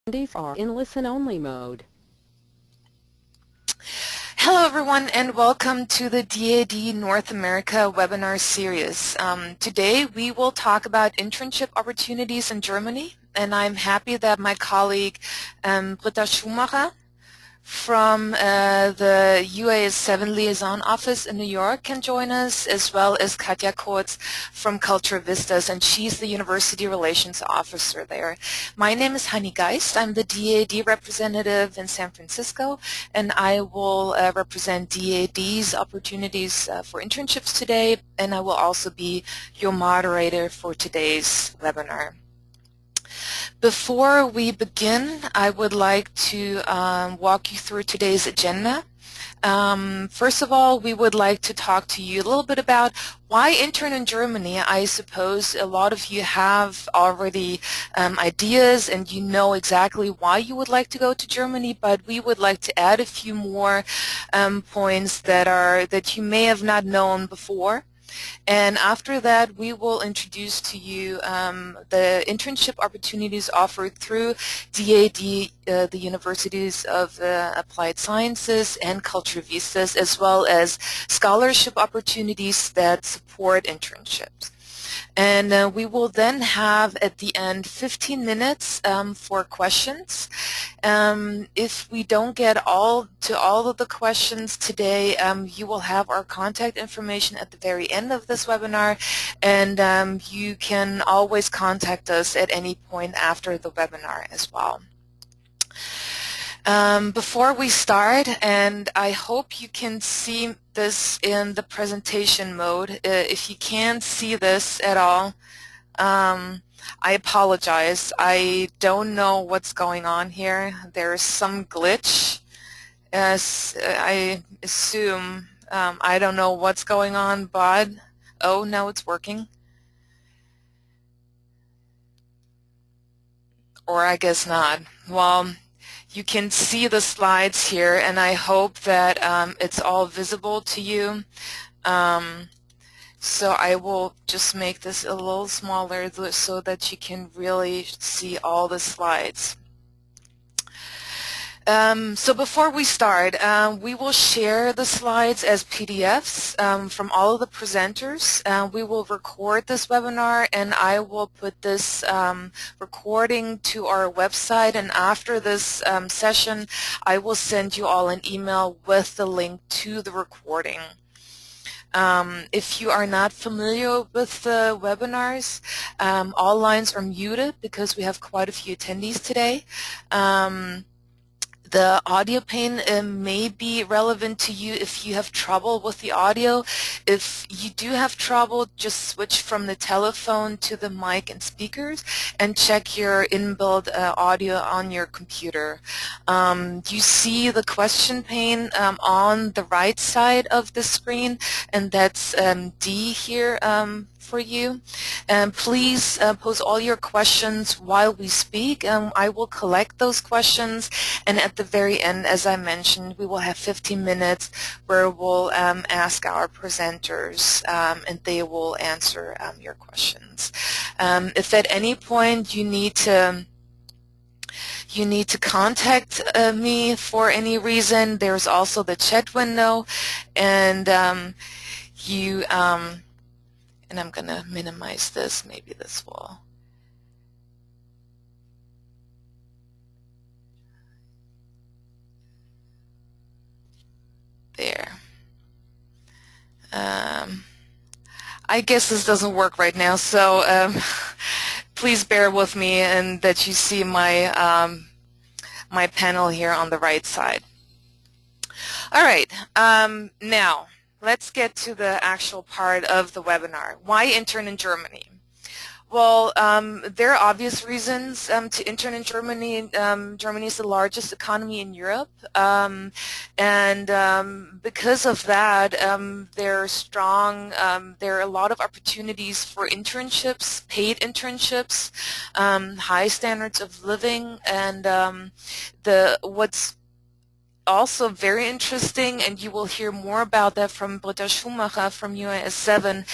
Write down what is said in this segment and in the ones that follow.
are in listen-only mode. Hello everyone and welcome to the DAAD North America webinar series. Today we will talk about internship opportunities in Germany, and I'm happy that my colleague Britta Schumacher from the UAS7 Liaison Office in New York can join us, as well as Katja Kurz from Culture Vistas, and she's the University Relations Officer there. My name is Hani Geist. I'm the DAAD representative in San Francisco, and I will represent DAAD's opportunities for internships today, and I will also be your moderator for today's webinar. Before we begin, I would like to walk you through today's agenda. First of all, we would like to talk to you a little bit about why intern in Germany. I suppose a lot of you have already ideas and you know exactly why you would like to go to Germany, but we would like to add a few more points that you may have not known before. And after that, we will introduce to you the internship opportunities offered through DAAD, the Universities of Applied Sciences and Culture Vistas, as well as scholarship opportunities that support internships. And we will then have at the end 15 minutes for questions. If we don't get to all of the questions today, you will have our contact information at the very end of this webinar, and you can always contact us at any point after the webinar as well. Before we start, and I hope you can see this in the presentation mode. If you can't see this at all, I apologize. I don't know what's going on here. There's some glitch, as I assume. I don't know what's going on, but oh, no, it's working. Or I guess not. Well, you can see the slides here, and I hope that it's all visible to you. So I will just make this a little smaller so that you can really see all the slides. So before we start, we will share the slides as PDFs from all of the presenters. We will record this webinar, and I will put this recording to our website, and after this session, I will send you all an email with the link to the recording. If you are not familiar with the webinars, all lines are muted because we have quite a few attendees today. The audio pane may be relevant to you if you have trouble with the audio. If you do have trouble, just switch from the telephone to the mic and speakers and check your inbuilt audio on your computer. You see the question pane on the right side of the screen, and that's D here for you. And please pose all your questions while we speak. I will collect those questions, and at the very end, as I mentioned, we will have 15 minutes where we'll ask our presenters and they will answer your questions. If at any point you need to contact me for any reason, there's also the chat window, and and I'm going to minimize this. Maybe this will. There. I guess this doesn't work right now, so please bear with me and that you see my my panel here on the right side. All right. Now, let's get to the actual part of the webinar. Why intern in Germany? Well, there are obvious reasons to intern in Germany. Germany is the largest economy in Europe, and because of that, there are a lot of opportunities for internships, paid internships, high standards of living, and what's also very interesting, and you will hear more about that from Britta Schumacher from UAS7.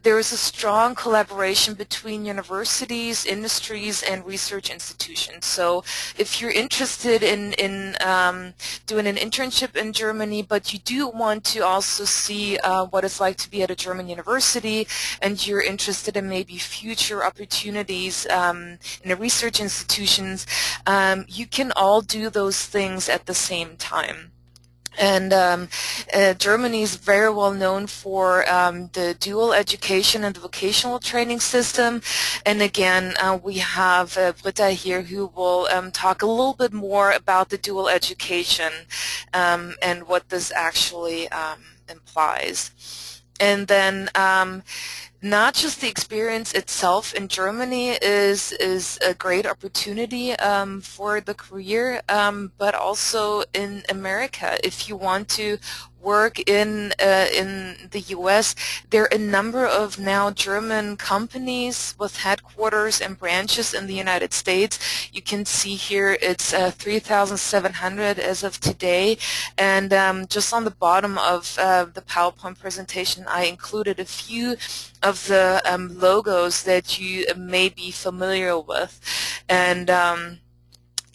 There is a strong collaboration between universities, industries, and research institutions. So if you're interested in doing an internship in Germany, but you do want to also see what it's like to be at a German university, and you're interested in maybe future opportunities in the research institutions, you can all do those things at the same time. And Germany is very well known for the dual education and the vocational training system. And again, we have Britta here who will talk a little bit more about the dual education and what this actually implies. And then not just the experience itself in Germany is a great opportunity for the career, but also in America. If you want to work in the U.S., there are a number of now German companies with headquarters and branches in the United States. You can see here it's 3,700 as of today, and just on the bottom of the PowerPoint presentation, I included a few of the logos that you may be familiar with. And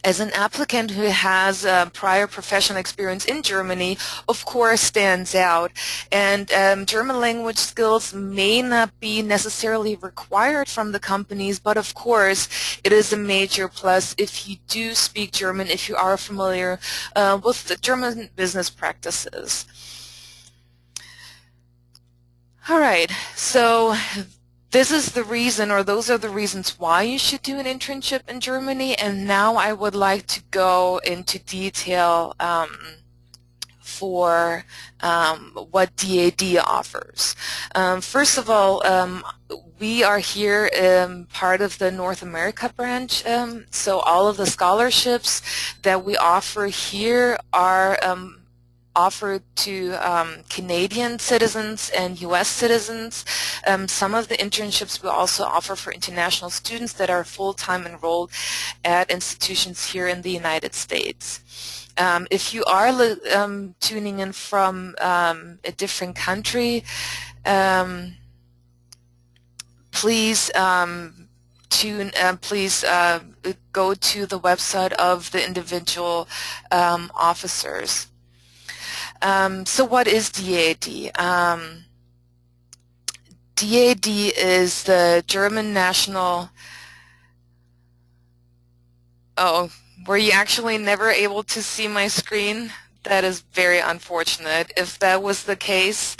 as an applicant who has prior professional experience in Germany, of course, stands out. And German language skills may not be necessarily required from the companies, but of course, it is a major plus if you do speak German, if you are familiar with the German business practices. All right, so this is the reason, or those are the reasons why you should do an internship in Germany, and now I would like to go into detail for what DAAD offers. First of all, we are here part of the North America branch, so all of the scholarships that we offer here are offered to Canadian citizens and U.S. citizens. Some of the internships we also offer for international students that are full-time enrolled at institutions here in the United States. If you are tuning in from a different country, please please go to the website of the individual officers. So what is DAAD? DAAD is the German National... Oh, were you actually never able to see my screen? That is very unfortunate. If that was the case,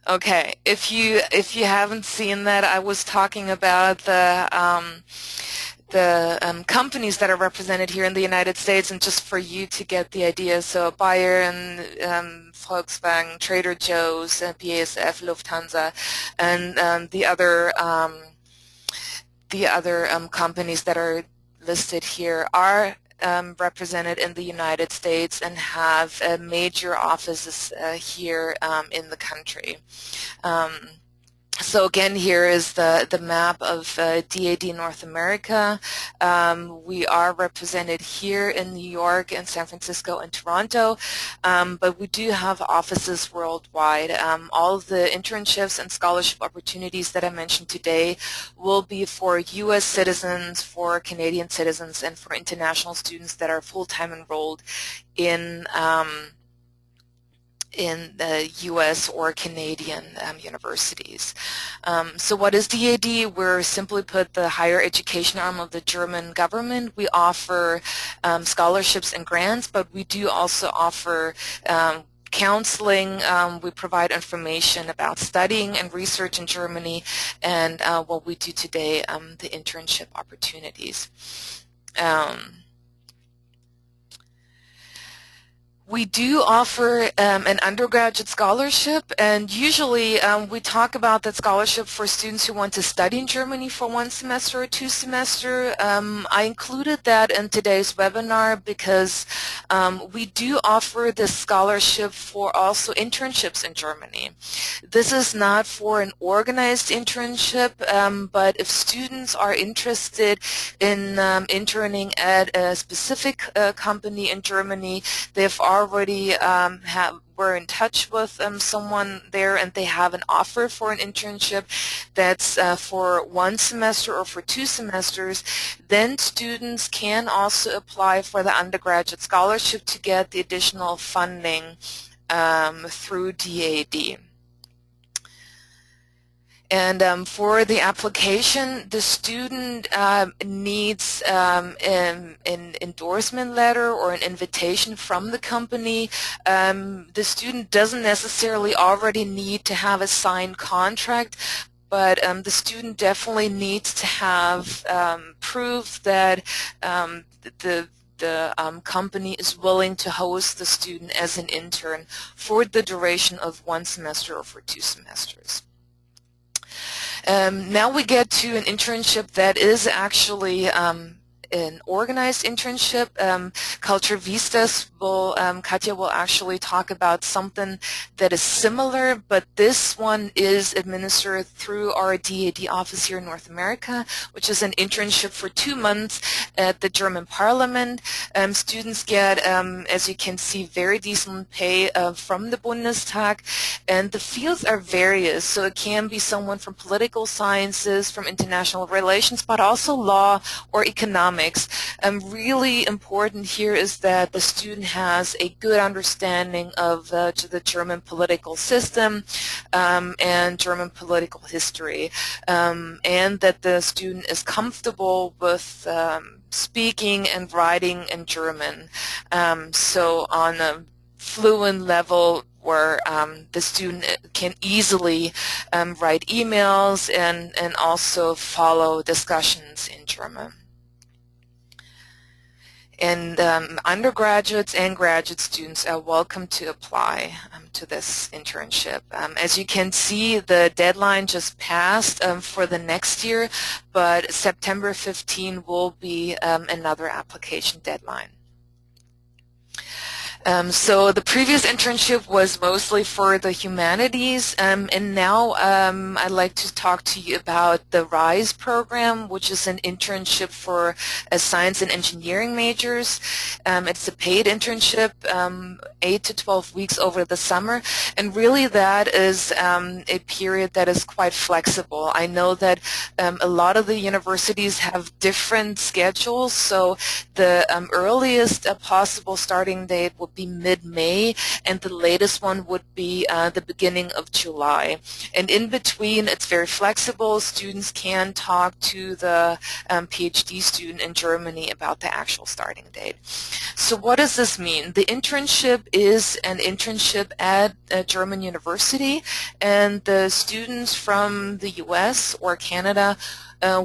okay. If you haven't seen that, I was talking about the companies that are represented here in the United States, and just for you to get the idea, so Bayer and Volkswagen, Trader Joe's, BASF, Lufthansa, and the other companies that are listed here are represented in the United States and have major offices here in the country. So again, here is the map of DAAD North America. We are represented here in New York and San Francisco and Toronto, but we do have offices worldwide. All of the internships and scholarship opportunities that I mentioned today will be for U.S. citizens, for Canadian citizens, and for international students that are full-time enrolled in the U.S. or Canadian universities. So what is DAAD? We're simply put the higher education arm of the German government. We offer scholarships and grants, but we do also offer counseling. We provide information about studying and research in Germany, and what we do today, the internship opportunities. We do offer an undergraduate scholarship, and usually we talk about that scholarship for students who want to study in Germany for 1 semester or 2 semester. I included that in today's webinar because we do offer this scholarship for also internships in Germany. This is not for an organized internship, but if students are interested in interning at a specific company in Germany, they've already were in touch with someone there and they have an offer for an internship that's for 1 semester or for 2 semesters, then students can also apply for the undergraduate scholarship to get the additional funding through DAAD. And for the application, the student needs an endorsement letter or an invitation from the company. The student doesn't necessarily already need to have a signed contract, but the student definitely needs to have proof that the company is willing to host the student as an intern for the duration of 1 semester or for 2 semesters. Now we get to an internship that is actually an organized internship. Culture Vistas Katja will actually talk about something that is similar, but this one is administered through our DAAD office here in North America, which is an internship for 2 months at the German Parliament. Students get, as you can see, very decent pay from the Bundestag, and the fields are various, so it can be someone from political sciences, from international relations, but also law or economics. Really important here is that the student has a good understanding of the German political system and German political history, and that the student is comfortable with speaking and writing in German. So on a fluent level where the student can easily write emails and also follow discussions in German. And undergraduates and graduate students are welcome to apply to this internship. As you can see, the deadline just passed for the next year, but September 15 will be another application deadline. So the previous internship was mostly for the humanities, and now I'd like to talk to you about the RISE program, which is an internship for science and engineering majors. It's a paid internship, 8 to 12 weeks over the summer, and really that is a period that is quite flexible. I know that a lot of the universities have different schedules, so the earliest possible starting date would be mid-May, and the latest one would be the beginning of July. And in between, it's very flexible. Students can talk to the PhD student in Germany about the actual starting date. So what does this mean? The internship is an internship at a German university, and the students from the US or Canada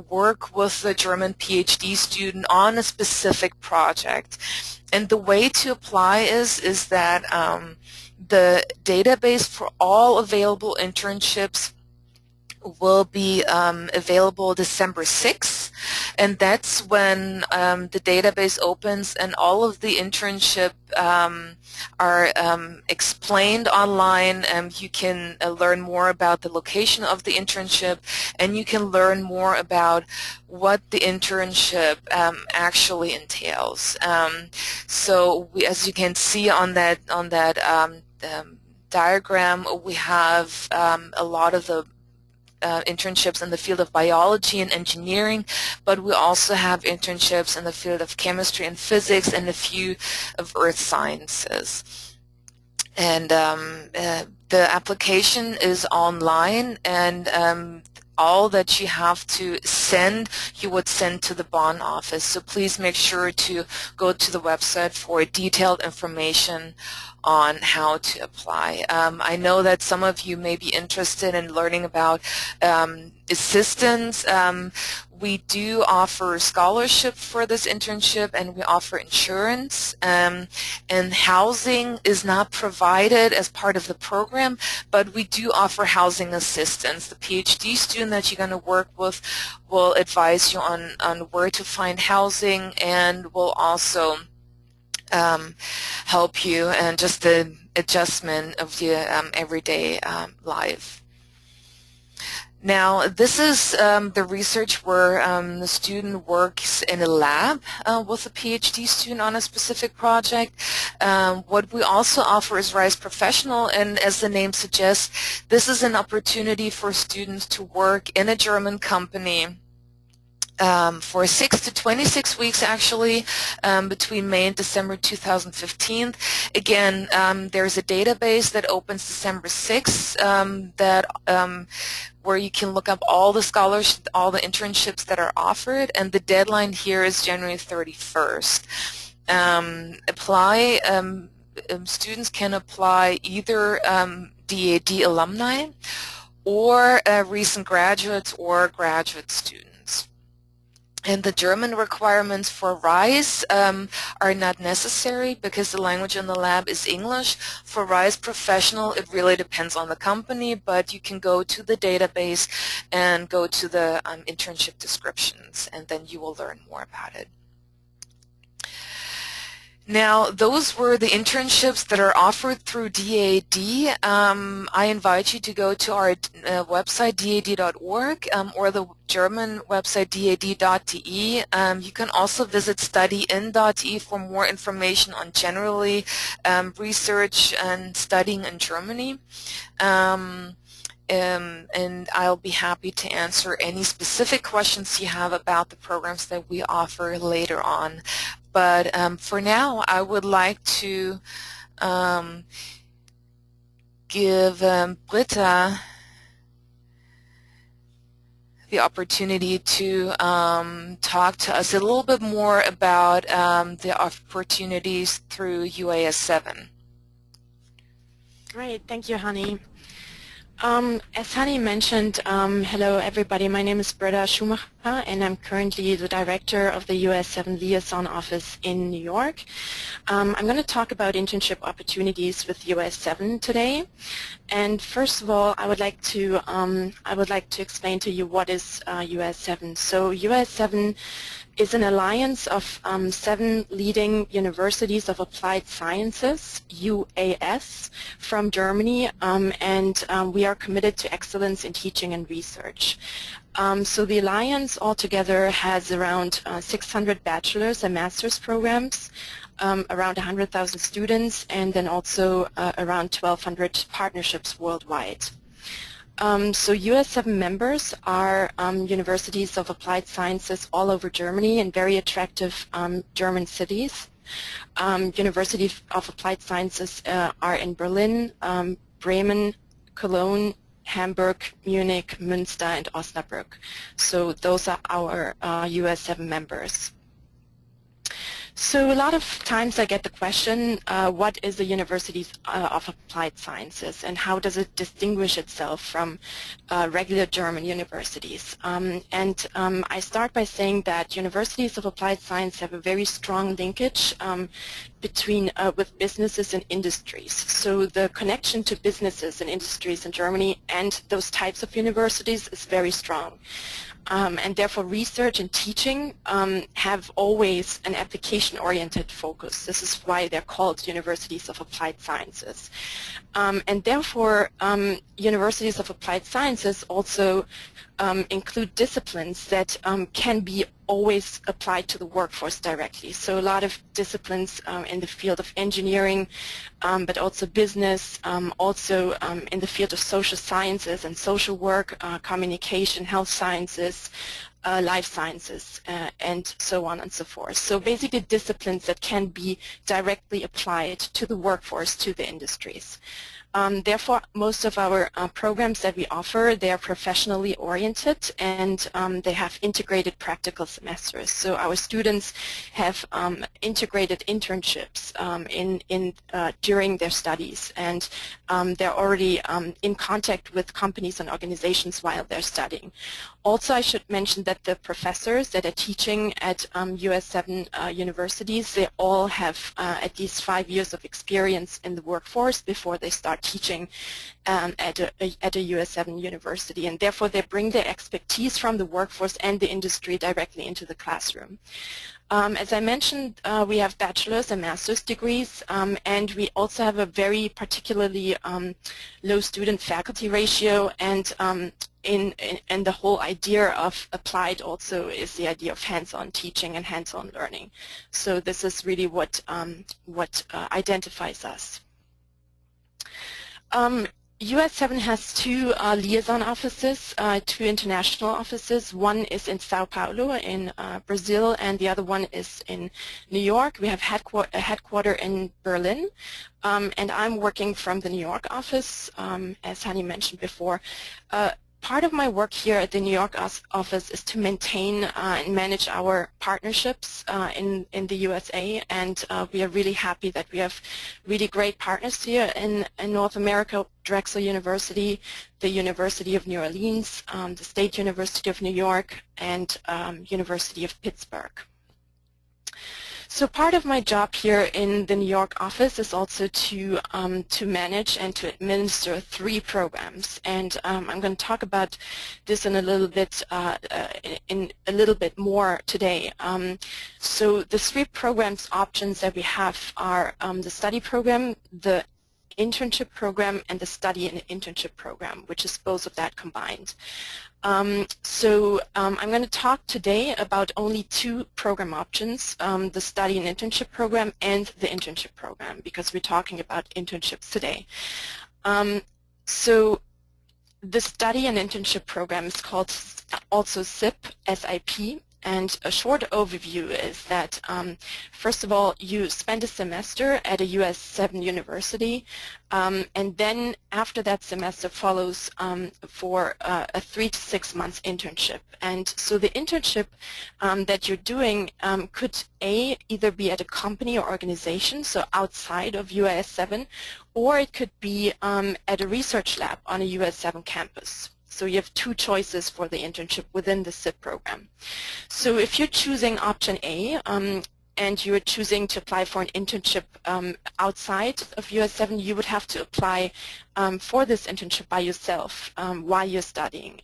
work with the German PhD student on a specific project. And the way to apply is that the database for all available internships will be available December 6th, and that's when the database opens and all of the internship are explained online. You can learn more about the location of the internship, and you can learn more about what the internship actually entails. So as you can see on that diagram, we have a lot of the internships in the field of biology and engineering, but we also have internships in the field of chemistry and physics and a few of earth sciences. And the application is online, and all that you have to send, you would send to the Bonn office. So please make sure to go to the website for detailed information on how to apply. I know that some of you may be interested in learning about assistance. We do offer scholarship for this internship, and we offer insurance, and housing is not provided as part of the program, but we do offer housing assistance. The PhD student that you're going to work with will advise you on where to find housing, and will also help you and just the adjustment of the everyday life. Now, this is the research where the student works in a lab with a PhD student on a specific project. What we also offer is RISE Professional, and as the name suggests, this is an opportunity for students to work in a German company for 6 to 26 weeks, actually, between May and December 2015. Again, there's a database that opens December 6th where you can look up all the scholarships, all the internships that are offered, and the deadline here is January 31st. Students can apply either DAAD alumni or recent graduates or graduate students. And the German requirements for RISE are not necessary because the language in the lab is English. For RISE Professional, it really depends on the company, but you can go to the database and go to the internship descriptions, and then you will learn more about it. Now, those were the internships that are offered through DAAD. I invite you to go to our website, daad.org, or the German website, daad.de. You can also visit studyin.de for more information on generally research and studying in Germany. And I'll be happy to answer any specific questions you have about the programs that we offer later on. But for now, I would like to give Britta the opportunity to talk to us a little bit more about the opportunities through UAS7. Great, thank you, Hani. As Hani mentioned, hello everybody, my name is Britta Schumacher and I'm currently the director of the UAS7 Liaison Office in New York. I'm going to talk about internship opportunities with UAS7 today. And first of all, I would like to explain to you what is UAS7. So UAS7 is an alliance of 7 leading universities of applied sciences, UAS, from Germany, and we are committed to excellence in teaching and research. So the alliance altogether has around 600 bachelor's and master's programs, around 100,000 students, and then also around 1,200 partnerships worldwide. So UAS7 members are universities of applied sciences all over Germany in very attractive German cities. Universities of applied sciences are in Berlin, Bremen, Cologne, Hamburg, Munich, Münster, and Osnabrück. So those are our UAS7 members. So a lot of times I get the question, what is the University of Applied Sciences and how does it distinguish itself from regular German universities? I start by saying that universities of applied science have a very strong linkage with businesses and industries. So the connection to businesses and industries in Germany and those types of universities is very strong. And therefore research and teaching have always an application-oriented focus. This is why they're called universities of applied sciences. And therefore universities of applied sciences also include disciplines that can be always applied to the workforce directly. So a lot of disciplines in the field of engineering, but also business, also in the field of social sciences and social work, communication, health sciences, life sciences, and so on and so forth. So basically disciplines that can be directly applied to the workforce, to the industries. Therefore, most of our programs that we offer, they are professionally oriented, and they have integrated practical semesters. So our students have integrated internships during their studies, and they're already in contact with companies and organizations while they're studying. Also, I should mention that the professors that are teaching at UAS7 universities, they all have at least 5 years of experience in the workforce before they start teaching at a UAS7 university, and therefore they bring their expertise from the workforce and the industry directly into the classroom. As I mentioned, we have bachelor's and master's degrees, and we also have a very particularly low student-faculty ratio, and and the whole idea of applied also is the idea of hands-on teaching and hands-on learning. So this is really what identifies us. UAS7 has 2 liaison offices, 2 international offices. One is in Sao Paulo in Brazil, and the other one is in New York. We have a headquarter in Berlin, and I'm working from the New York office, as Hani mentioned before. Part of my work here at the New York office is to maintain and manage our partnerships in the USA, and we are really happy that we have really great partners here in North America: Drexel University, the University of New Orleans, the State University of New York, and University of Pittsburgh. So part of my job here in the New York office is also to manage and to administer 3 programs, and I'm going to talk about this in a little bit more today. So the 3 programs options that we have are the study program, the internship program, and the study and internship program, which is both of that combined. I'm going to talk today about only 2 program options, the study and internship program and the internship program, because we're talking about internships today. So the study and internship program is called also SIP, and a short overview is that, first of all, you spend a semester at a UAS7 university, and then after that semester follows for a 3 to 6 months internship. And so the internship that you're doing could either be at a company or organization, so outside of UAS7, or it could be at a research lab on a UAS7 campus. So you have 2 choices for the internship within the SIP program. So if you're choosing option A, and you're choosing to apply for an internship outside of UAS7, you would have to apply for this internship by yourself while you're studying.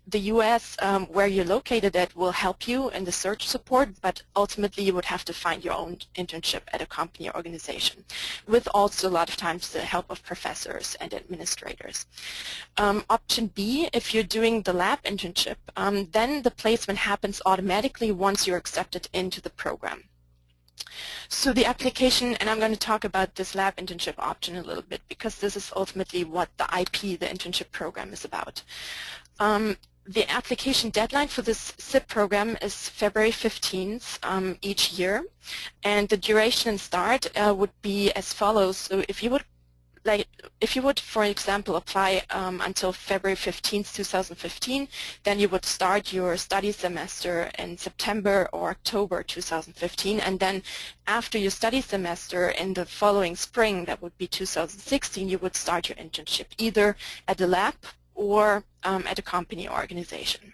The US where you're located at will help you in the search support, but ultimately you would have to find your own internship at a company or organization, with also a lot of times the help of professors and administrators. Option B, if you're doing the lab internship, then the placement happens automatically once you're accepted into the program. So the application, and I'm going to talk about this lab internship option a little bit, because this is ultimately what the IP, the internship program, is about. The application deadline for this SIP program is February 15th each year, and the duration and start would be as follows. So if you would, for example, apply until February 15th, 2015, then you would start your study semester in September or October 2015, and then after your study semester in the following spring, that would be 2016, you would start your internship either at the lab or at a company or organization.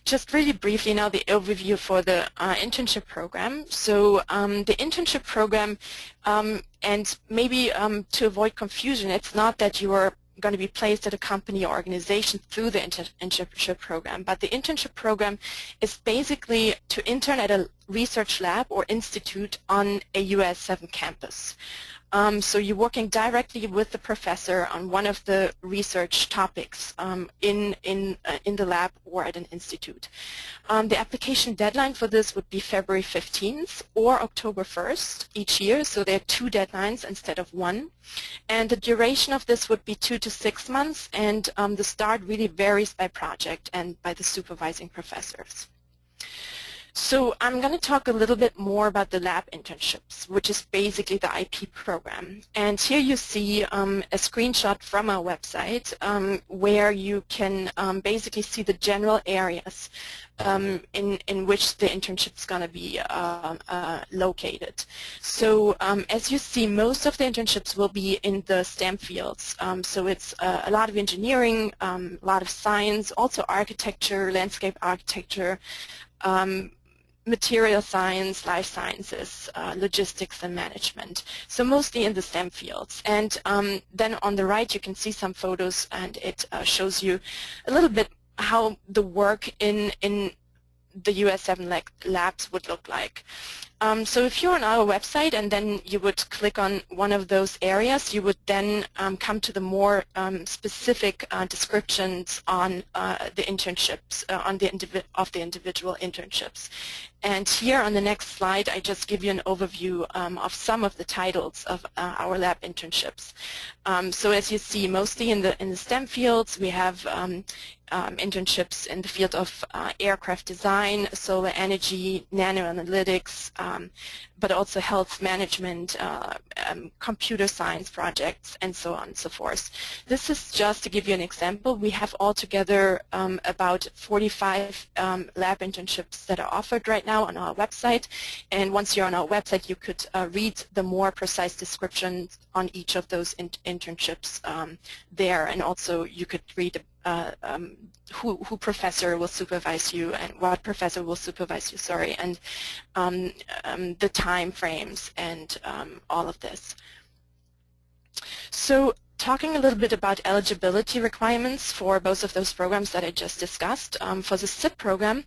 Just really briefly now, the overview for the internship program. So the internship program, and maybe to avoid confusion, it's not that you are going to be placed at a company or organization through the internship program, but the internship program is basically to intern at a research lab or institute on a UAS7 campus. So you're working directly with the professor on one of the research topics in the lab or at an institute. The application deadline for this would be February 15th or October 1st each year, so there are 2 deadlines instead of 1. And the duration of this would be 2 to 6 months, and the start really varies by project and by the supervising professors. So I'm going to talk a little bit more about the lab internships, which is basically the IP program. And here you see a screenshot from our website where you can basically see the general areas in which the internship is going to be located. So as you see, most of the internships will be in the STEM fields. So it's a lot of engineering, a lot of science, also architecture, landscape architecture, material science, life sciences, logistics and management. So mostly in the STEM fields. And then on the right you can see some photos, and it shows you a little bit how the work in the UAS7 labs would look like. So if you're on our website and then you would click on one of those areas, you would then come to the more specific descriptions on the internships, of the individual internships. And here on the next slide, I just give you an overview of some of the titles of our lab internships. So as you see, mostly in the STEM fields, we have internships in the field of aircraft design, solar energy, nanoanalytics, but also health management, computer science projects, and so on and so forth. This is just to give you an example. We have altogether about 45 lab internships that are offered right now on our website, and once you're on our website you could read the more precise descriptions on each of those internships there, and also you could read who professor will supervise you and what professor will supervise you, sorry, and the time frames and all of this. So talking a little bit about eligibility requirements for both of those programs that I just discussed. For the SIP program,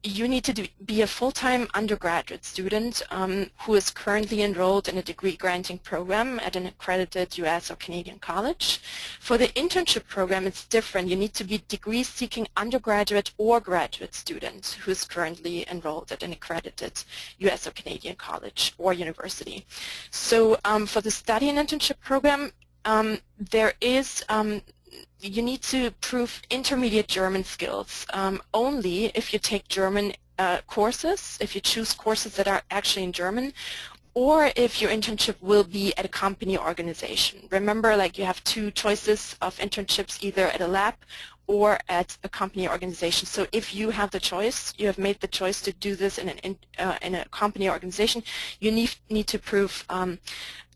you need to be a full-time undergraduate student who is currently enrolled in a degree-granting program at an accredited U.S. or Canadian college. For the internship program, it's different. You need to be degree-seeking undergraduate or graduate student who is currently enrolled at an accredited U.S. or Canadian college or university. So for the study and internship program, there is you need to prove intermediate German skills only if you take German courses, if you choose courses that are actually in German, or if your internship will be at a company organization. Remember, like, you have two choices of internships, either at a lab or at a company organization. So if you have the choice, you have made the choice to do this in a company organization, you need to prove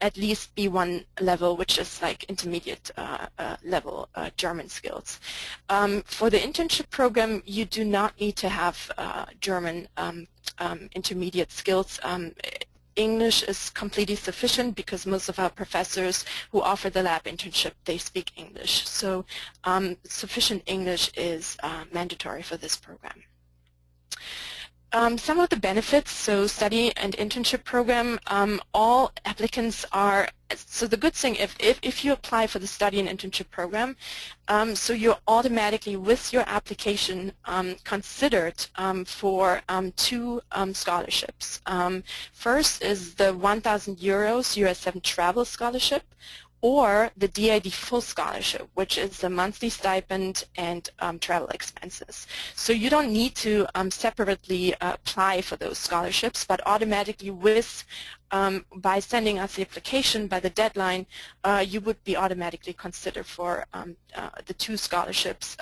at least B1 level, which is like intermediate level German skills. For the internship program, you do not need to have German intermediate skills. English is completely sufficient because most of our professors who offer the lab internship, they speak English. So sufficient English is mandatory for this program. Some of the benefits, so study and internship program, all applicants are, so the good thing, if you apply for the study and internship program, so you're automatically with your application considered for two scholarships. First is the 1,000 euros UAS7 travel scholarship, or the DAAD full scholarship, which is the monthly stipend and travel expenses. So you don't need to separately apply for those scholarships, but automatically by sending us the application by the deadline, you would be automatically considered for the two scholarships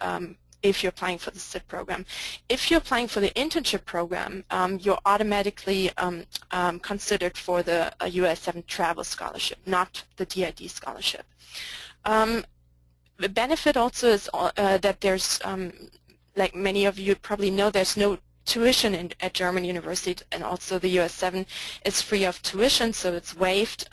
if you're applying for the SIP program. If you're applying for the internship program, you're automatically considered for the UAS7 travel scholarship, not the DAAD scholarship. The benefit also is that there's, like many of you probably know, there's no tuition at German university, and also the UAS7 is free of tuition, so it's waived.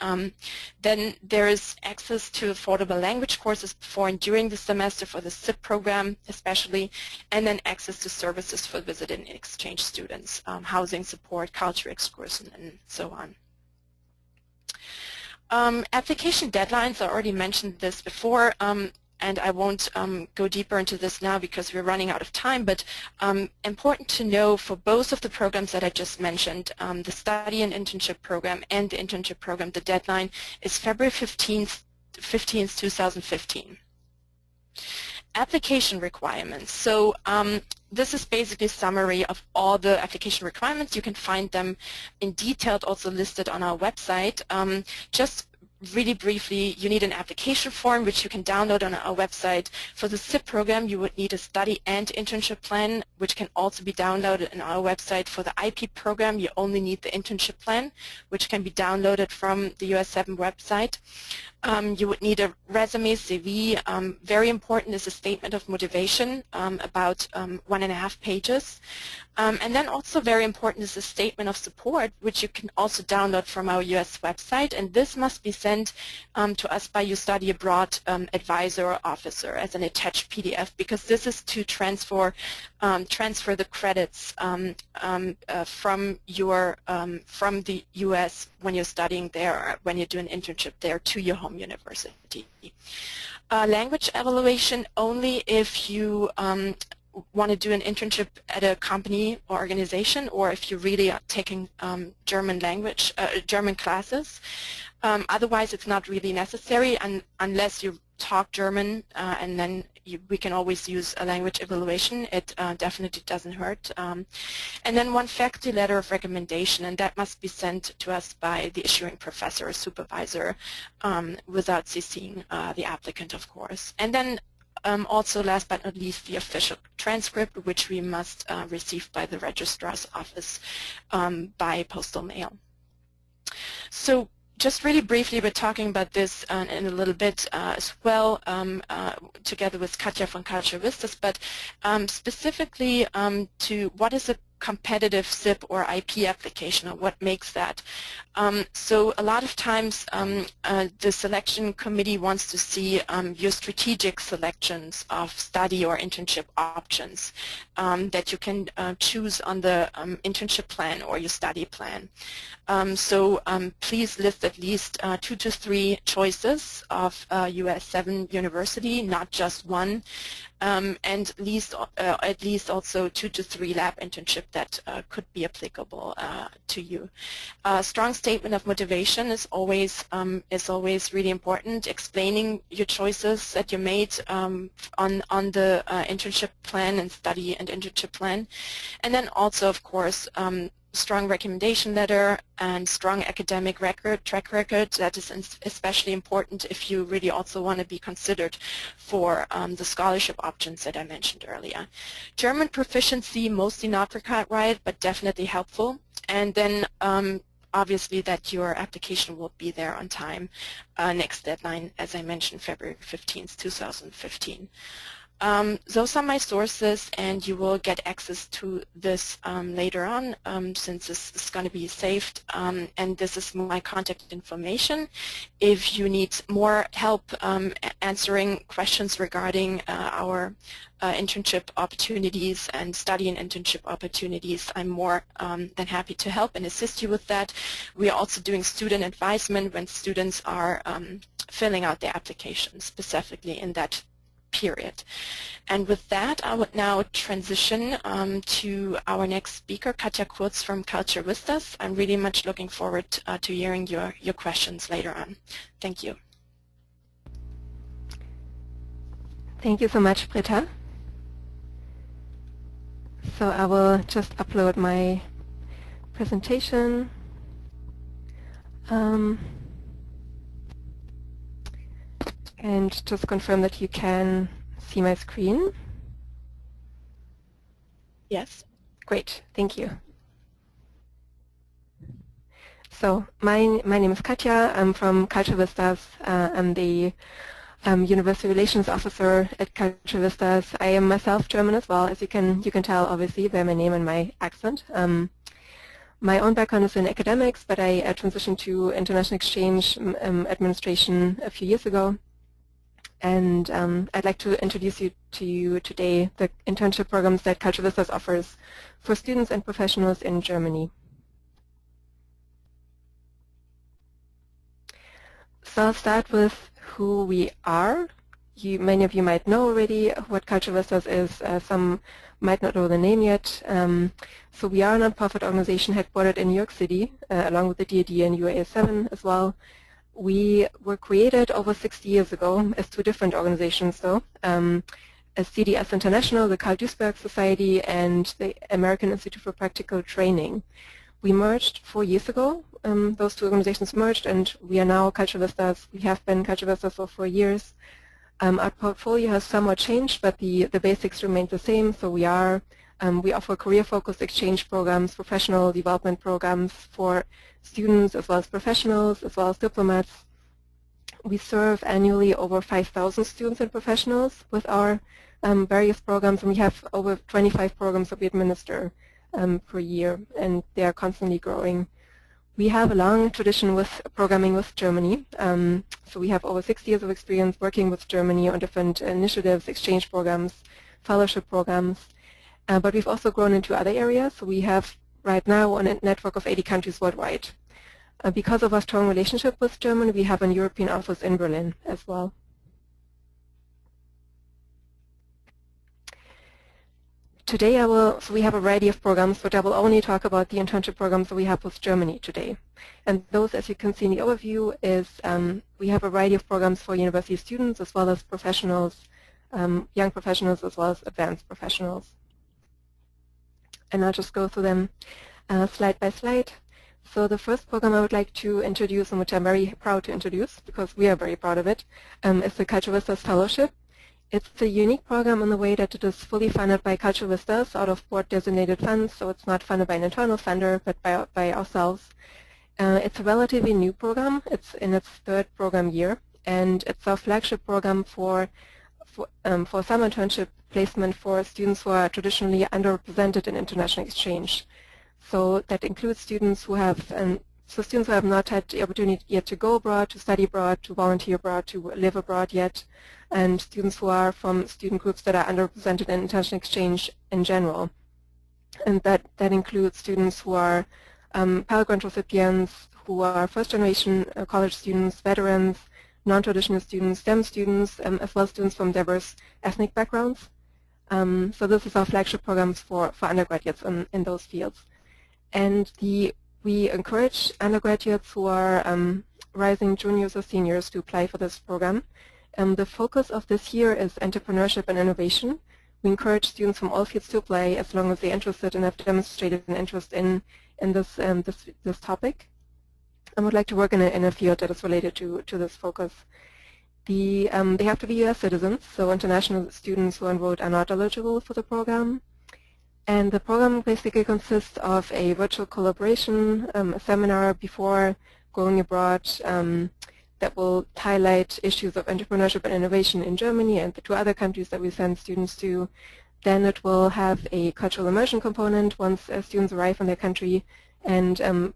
Then there is access to affordable language courses before and during the semester for the SIP program especially, and then access to services for visit and exchange students, housing support, culture excursion, and so on. Application deadlines, I already mentioned this before, and I won't go deeper into this now because we're running out of time, but important to know for both of the programs that I just mentioned, the study and internship program and the internship program, the deadline is February 15th, 2015. Application requirements. So this is basically a summary of all the application requirements. You can find them in detail also listed on our website. Just really briefly, you need an application form which you can download on our website. For the SIP program, you would need a study and internship plan, which can also be downloaded on our website. For the IP program, you only need the internship plan, which can be downloaded from the UAS7 website. You would need a resume, CV. Very important is a statement of motivation, about 1.5 pages. And then also very important is a statement of support, which you can also download from our US website. And this must be sent to us by your study abroad advisor or officer as an attached PDF, because this is to transfer the credits from the US when you're studying there, or when you do an internship there, to your home university. Language evaluation only if you want to do an internship at a company or organization, or if you really are taking German classes. Otherwise, it's not really necessary unless you talk German, and then we can always use a language evaluation. It definitely doesn't hurt. And then one faculty letter of recommendation, and that must be sent to us by the issuing professor or supervisor without CCing the applicant, of course. And then also, last but not least, the official transcript, which we must receive by the registrar's office by postal mail. So just really briefly, we're talking about this in a little bit as well, together with Katja from Culture Vistas, but specifically to what is a competitive SIP or IP application, or what makes that. So a lot of times the selection committee wants to see your strategic selections of study or internship options that you can choose on the internship plan or your study plan. So please list at least 2 to 3 choices of UAS7 university, not just one. And at least also 2 to 3 lab internship that could be applicable to you. Strong statement of motivation is always really important. Explaining your choices that you made on the internship plan and study and internship plan, and then also, of course, strong recommendation letter and strong academic track record. That is especially important if you really also want to be considered for the scholarship options that I mentioned earlier. German proficiency, mostly not required, but definitely helpful. And then obviously that your application will be there on time. Next deadline, as I mentioned, February 15th, 2015. Those are my sources, and you will get access to this later on since this is going to be saved, and this is my contact information. If you need more help answering questions regarding our internship opportunities and study and internship opportunities, I'm more than happy to help and assist you with that. We are also doing student advisement when students are filling out their applications, specifically in that period. And with that, I would now transition to our next speaker, Katja Kurz from Culture Vistas. I'm really much looking forward to hearing your questions later on. Thank you. Thank you so much, Britta. So I will just upload my presentation. And just confirm that you can see my screen. Yes. Great, thank you. So my name is Katja. I'm from Culture Vistas. I'm the University Relations Officer at Culture Vistas. I am myself German as well, as you can tell obviously by my name and my accent. My own background is in academics, but I transitioned to international exchange administration a few years ago. And I'd like to introduce to you today the internship programs that Culture Vistas offers for students and professionals in Germany. So I'll start with who we are. Many of you might know already what Culture Vistas is. Some might not know the name yet. So we are a nonprofit organization headquartered in New York City, along with the DAAD and UAS7 as well. We were created over 60 years ago as 2 different organizations, though. CDS International, the Karl Duisberg Society, and the American Institute for Practical Training. We merged 4 years ago. Those two organizations merged, and we are now Culture Vistas. We have been Culture Vistas for 4 years. Our portfolio has somewhat changed, but the basics remain the same. So we offer career-focused exchange programs, professional development programs for students as well as professionals, as well as diplomats. We serve annually over 5,000 students and professionals with our various programs, and we have over 25 programs that we administer per year, and they are constantly growing. We have a long tradition with programming with Germany, so we have over 6 years of experience working with Germany on different initiatives, exchange programs, fellowship programs, but we've also grown into other areas. So we have right now a network of 80 countries worldwide. Because of our strong relationship with Germany, we have a European office in Berlin as well. Today so we have a variety of programs, but I will only talk about the internship programs that we have with Germany today. And those, as you can see in the overview, is we have a variety of programs for university students as well as professionals, young professionals as well as advanced professionals. And I'll just go through them slide by slide. So the first program I would like to introduce, and which I'm very proud to introduce because we are very proud of it, is the Culture Vistas Fellowship. It's a unique program in the way that it is fully funded by Culture Vistas out of board-designated funds, so it's not funded by an internal funder, but by ourselves. It's a relatively new program. It's in its 3rd program year, and it's our flagship program for some internship placement for students who are traditionally underrepresented in international exchange. So that includes students who have not had the opportunity yet to go abroad, to study abroad, to volunteer abroad, to live abroad yet, and students who are from student groups that are underrepresented in international exchange in general. And that includes students who are Pell Grant recipients, who are first-generation college students, veterans, non-traditional students, STEM students, as well as students from diverse ethnic backgrounds. So this is our flagship programs for undergraduates in those fields. And we encourage undergraduates who are rising juniors or seniors to apply for this program. The focus of this year is entrepreneurship and innovation. We encourage students from all fields to apply as long as they're interested and have demonstrated an interest in this topic and would like to work in a field that is related to this focus. They have to be US citizens, so international students who are enrolled are not eligible for the program. And the program basically consists of a virtual collaboration, a seminar before going abroad that will highlight issues of entrepreneurship and innovation in Germany and the 2 other countries that we send students to. Then it will have a cultural immersion component once students arrive in their country and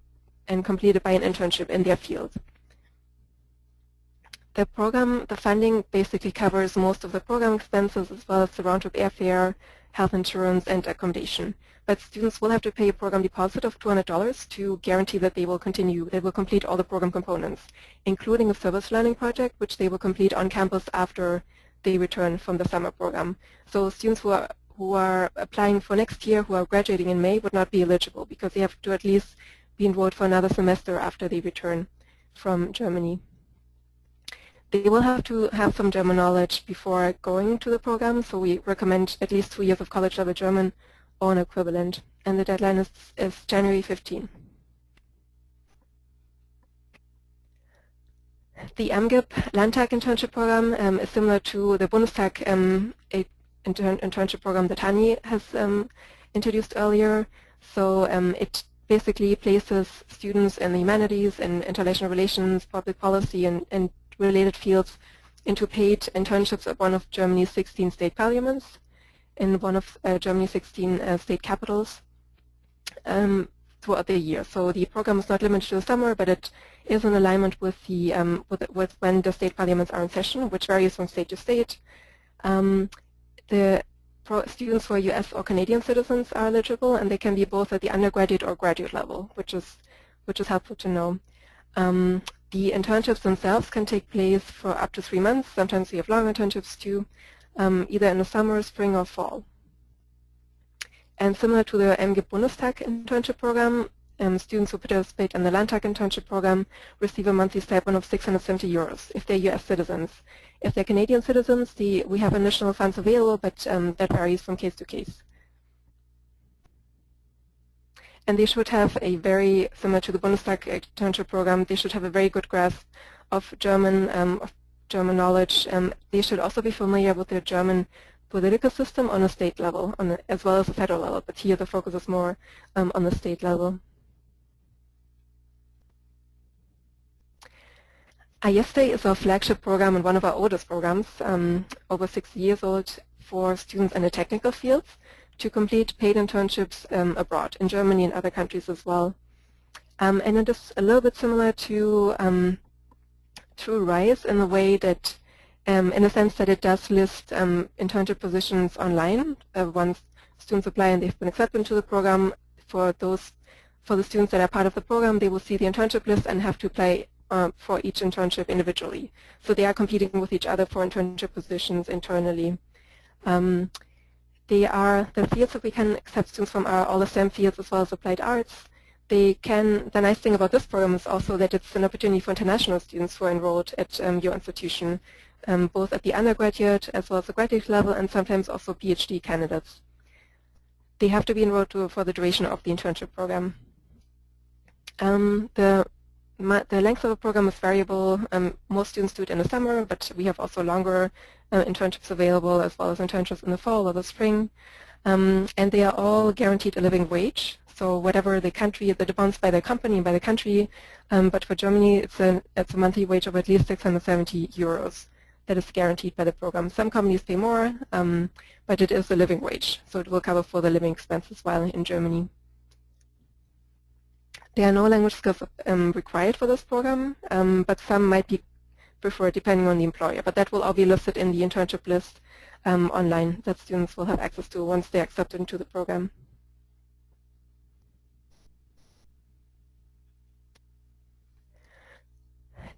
completed by an internship in their field. The funding basically covers most of the program expenses as well as the round-trip airfare, health insurance, and accommodation. But students will have to pay a program deposit of $200 to guarantee that they will complete all the program components, including a service learning project, which they will complete on campus after they return from the summer program. So students who are applying for next year, who are graduating in May, would not be eligible because they have to at least be enrolled for another semester after they return from Germany. They will have to have some German knowledge before going to the program, so we recommend at least 2 years of college-level German or an equivalent, and the deadline is January 15. The EMGIP Landtag internship program is similar to the Bundestag internship program that Hani has introduced earlier. So it basically places students in the humanities and international relations, public policy, and related fields into paid internships at one of Germany's 16 state parliaments in one of Germany's 16 state capitals throughout the year. So the program is not limited to the summer, but it is in alignment with with when the state parliaments are in session, which varies from state to state. The students who are US or Canadian citizens are eligible, and they can be both at the undergraduate or graduate level, which is helpful to know. The internships themselves can take place for up to 3 months. Sometimes we have long internships too, either in the summer, spring, or fall. And similar to the EMGIP Bundestag internship program, students who participate in the Landtag internship program receive a monthly stipend of 670 euros if they're US citizens. If they're Canadian citizens, we have additional funds available, but that varies from case to case. And they should have a very, similar to the Bundestag internship program, they should have a very good grasp of German knowledge. They should also be familiar with the German political system on a state level, as well as the federal level, but here the focus is more on the state level. IAESTE is our flagship program and one of our oldest programs, over 60 years old, for students in the technical fields to complete paid internships abroad, in Germany and other countries as well. And it is a little bit similar to RISE in the way that, in the sense that it does list internship positions online once students apply and they've been accepted into the program. For the students that are part of the program, they will see the internship list and have to apply for each internship individually. So they are competing with each other for internship positions internally. The fields that we can accept students from are all the STEM fields as well as applied arts. The nice thing about this program is also that it's an opportunity for international students who are enrolled at your institution, both at the undergraduate as well as the graduate level, and sometimes also PhD candidates. They have to be enrolled for the duration of the internship program. The length of the program is variable. Most students do it in the summer, but we have also longer internships available, as well as internships in the fall or the spring. And they are all guaranteed a living wage. So whatever the country, that depends by the company and by the country, but for Germany it's a monthly wage of at least 670 euros that is guaranteed by the program. Some companies pay more, but it is a living wage, so it will cover for the living expenses while in Germany. There are no language skills required for this program, but some might be preferred depending on the employer. But that will all be listed in the internship list online that students will have access to once they are accepted into the program.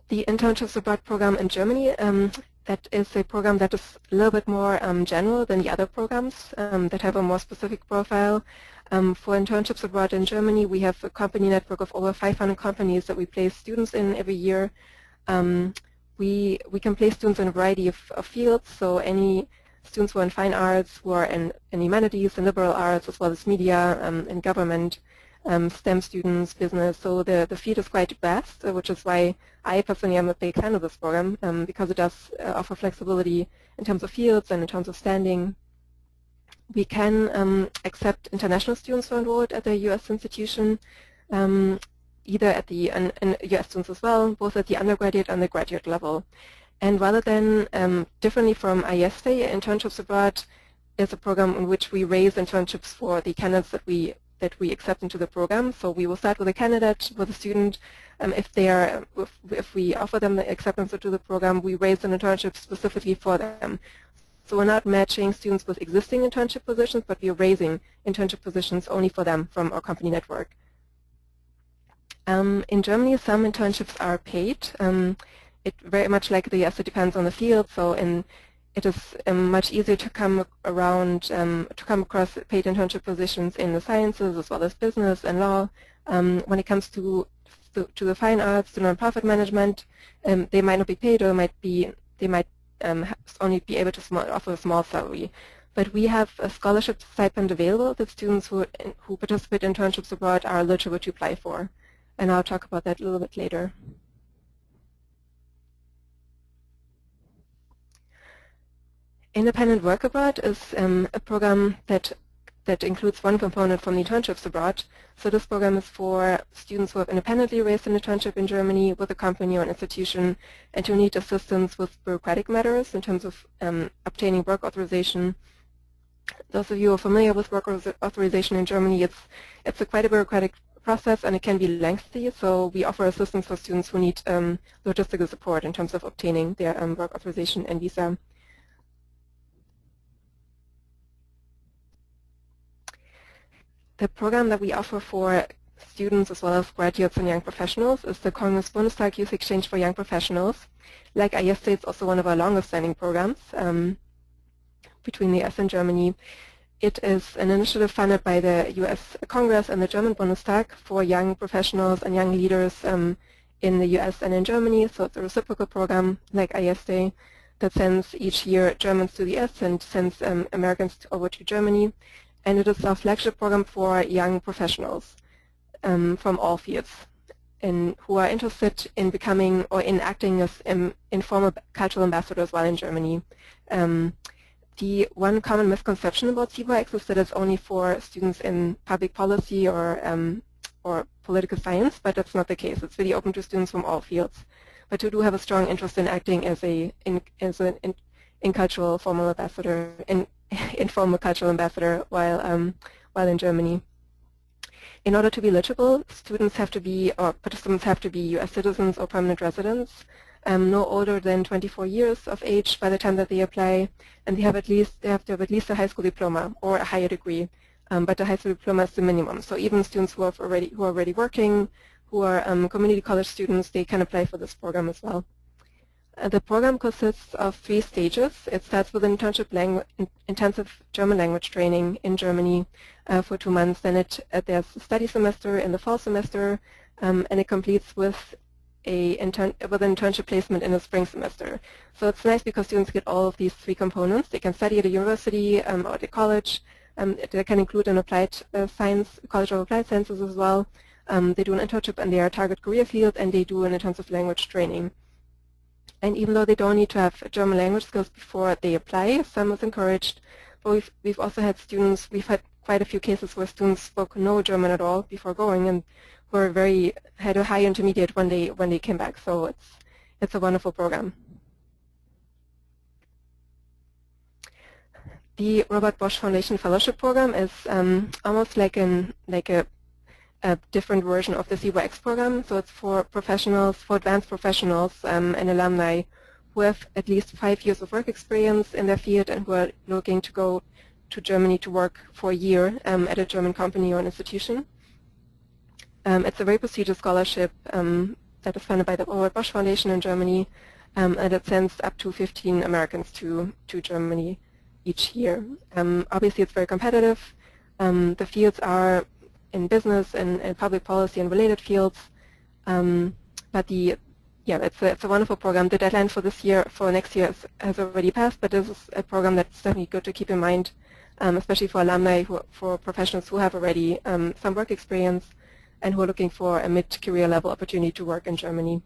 The Internships Abroad program in Germany, that is a program that is a little bit more general than the other programs that have a more specific profile. For internships abroad in Germany, we have a company network of over 500 companies that we place students in every year. We can place students in a variety of fields, so any students who are in fine arts, who are in humanities and liberal arts, as well as media and government, STEM students, business. So the field is quite vast, which is why I personally am a big fan of this program, because it does offer flexibility in terms of fields and in terms of standing. We can accept international students who are enrolled at the U.S. institution, either at the U.S. students as well, both at the undergraduate and the graduate level. And rather than, differently from IAESTE, Internships Abroad is a program in which we raise internships for the candidates that we accept into the program. So we will start with a candidate, with a student. If we offer them the acceptance into the program, we raise an internship specifically for them. So we're not matching students with existing internship positions, but we're raising internship positions only for them from our company network. In Germany, some internships are paid. It very much like the US, it depends on the field. So it is much easier to come across paid internship positions in the sciences as well as business and law. When it comes to the fine arts, to nonprofit management, they might not be paid, or they might only be able to offer a small salary. But we have a scholarship stipend available that students who participate in internships abroad are eligible to apply for. And I'll talk about that a little bit later. Independent Work Abroad is a program that includes one component from the Internships Abroad. So this program is for students who have independently raised an internship in Germany with a company or an institution and who need assistance with bureaucratic matters in terms of obtaining work authorization. Those of you who are familiar with work authorization in Germany, it's quite a bureaucratic process and it can be lengthy. So we offer assistance for students who need logistical support in terms of obtaining their work authorization and visa. The program that we offer for students as well as graduates and young professionals is the Congress Bundestag Youth Exchange for Young Professionals. Like IAESTE, it's also one of our longest standing programs between the US and Germany. It is an initiative funded by the US Congress and the German Bundestag for young professionals and young leaders in the US and in Germany. So it's a reciprocal program like IAESTE that sends each year Germans to the US and sends Americans over to Germany. And it is a flagship program for young professionals from all fields and who are interested in becoming or in acting as informal cultural ambassadors while in Germany. The one common misconception about CBYX is that it's only for students in public policy or political science, but that's not the case. It's really open to students from all fields, but who do have a strong interest in acting as an cultural formal ambassador, informal cultural ambassador while in Germany. In order to be eligible, students have to be, or participants have to be US citizens or permanent residents, no older than 24 years of age by the time that they apply, and they have to have at least a high school diploma or a higher degree, but a high school diploma is the minimum. So even students who are already working, who are community college students, they can apply for this program as well. The program consists of 3 stages. It starts with an intensive German language training in Germany for 2 months. Then there's a study semester in the fall semester, and it completes with an internship placement in the spring semester. So it's nice because students get all of these 3 components. They can study at a university or at a college. They can include an applied science, College of Applied Sciences as well. They do an internship in their target career field, and they do an intensive language training. And even though they don't need to have German language skills before they apply, some is encouraged. But we've also had students, we've had quite a few cases where students spoke no German at all before going, and had a high intermediate when they came back. So it's a wonderful program. The Robert Bosch Foundation Fellowship Program is almost like a different version of the CBYX program. So it's for professionals, for advanced professionals and alumni who have at least 5 years of work experience in their field and who are looking to go to Germany to work for a year at a German company or an institution. It's a very prestigious scholarship that is funded by the Robert Bosch Foundation in Germany, and it sends up to 15 Americans to Germany each year. Obviously, it's very competitive. The fields are in business and public policy and related fields, but it's a wonderful program. The deadline for next year has already passed, but this is a program that's definitely good to keep in mind, especially for alumni, for professionals who have already some work experience and who are looking for a mid-career level opportunity to work in Germany.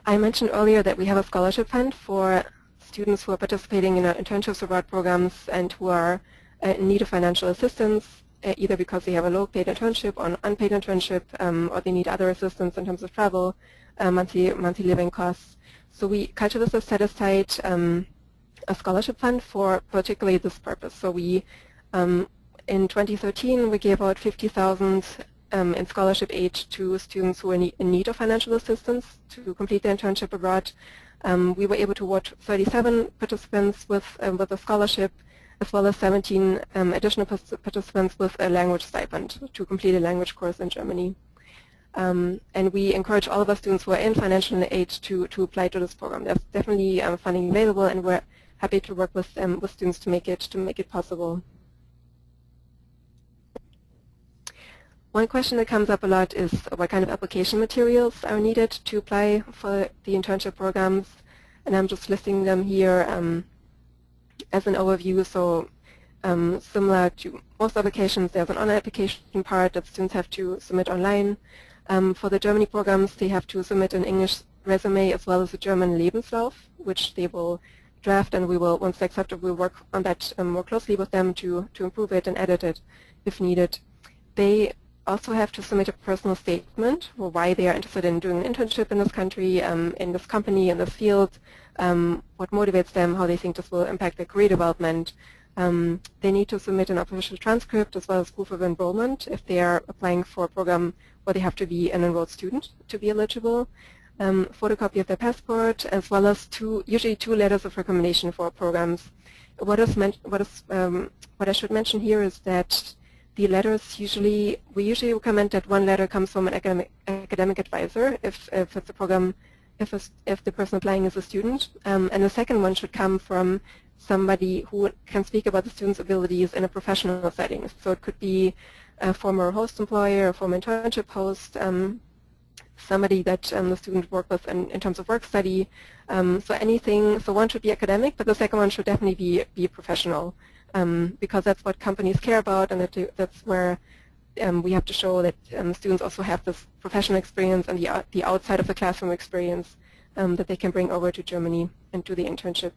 I mentioned earlier that we have a scholarship fund for students who are participating in our internships abroad programs and who are in need of financial assistance, either because they have a low-paid internship or an unpaid internship, or they need other assistance in terms of travel, monthly living costs. So Culture Vistas set aside a scholarship fund for particularly this purpose. So in 2013, we gave out 50,000 in scholarship aid to students who are in need of financial assistance to complete their internship abroad. We were able to award 37 participants with a scholarship, as well as 17 additional participants with a language stipend to complete a language course in Germany. And we encourage all of our students who are in financial aid to apply to this program. There's definitely funding available, and we're happy to work with students to make it possible. One question that comes up a lot is what kind of application materials are needed to apply for the internship programs, and I'm just listing them here as an overview. So similar to most applications, there's an online application part that students have to submit online. For the Germany programs, they have to submit an English resume as well as a German Lebenslauf, which they will draft, and we will, once they accept it, we'll work on that more closely with them to improve it and edit it if needed. They also have to submit a personal statement for why they are interested in doing an internship in this country, in this company, in this field, what motivates them, how they think this will impact their career development. They need to submit an official transcript as well as proof of enrollment if they are applying for a program where they have to be an enrolled student to be eligible. Photocopy of their passport, as well as usually two letters of recommendation for programs. What I should mention here is that the letters we usually recommend that one letter comes from an academic advisor if it's a program if the person applying is a student. And the second one should come from somebody who can speak about the student's abilities in a professional setting. So it could be a former host employer, a former internship host, somebody that the student worked with in terms of work study. So anything, so one should be academic, but the second one should definitely be professional, because that's what companies care about, and that's where we have to show that students also have this professional experience and the outside of the classroom experience that they can bring over to Germany and do the internship.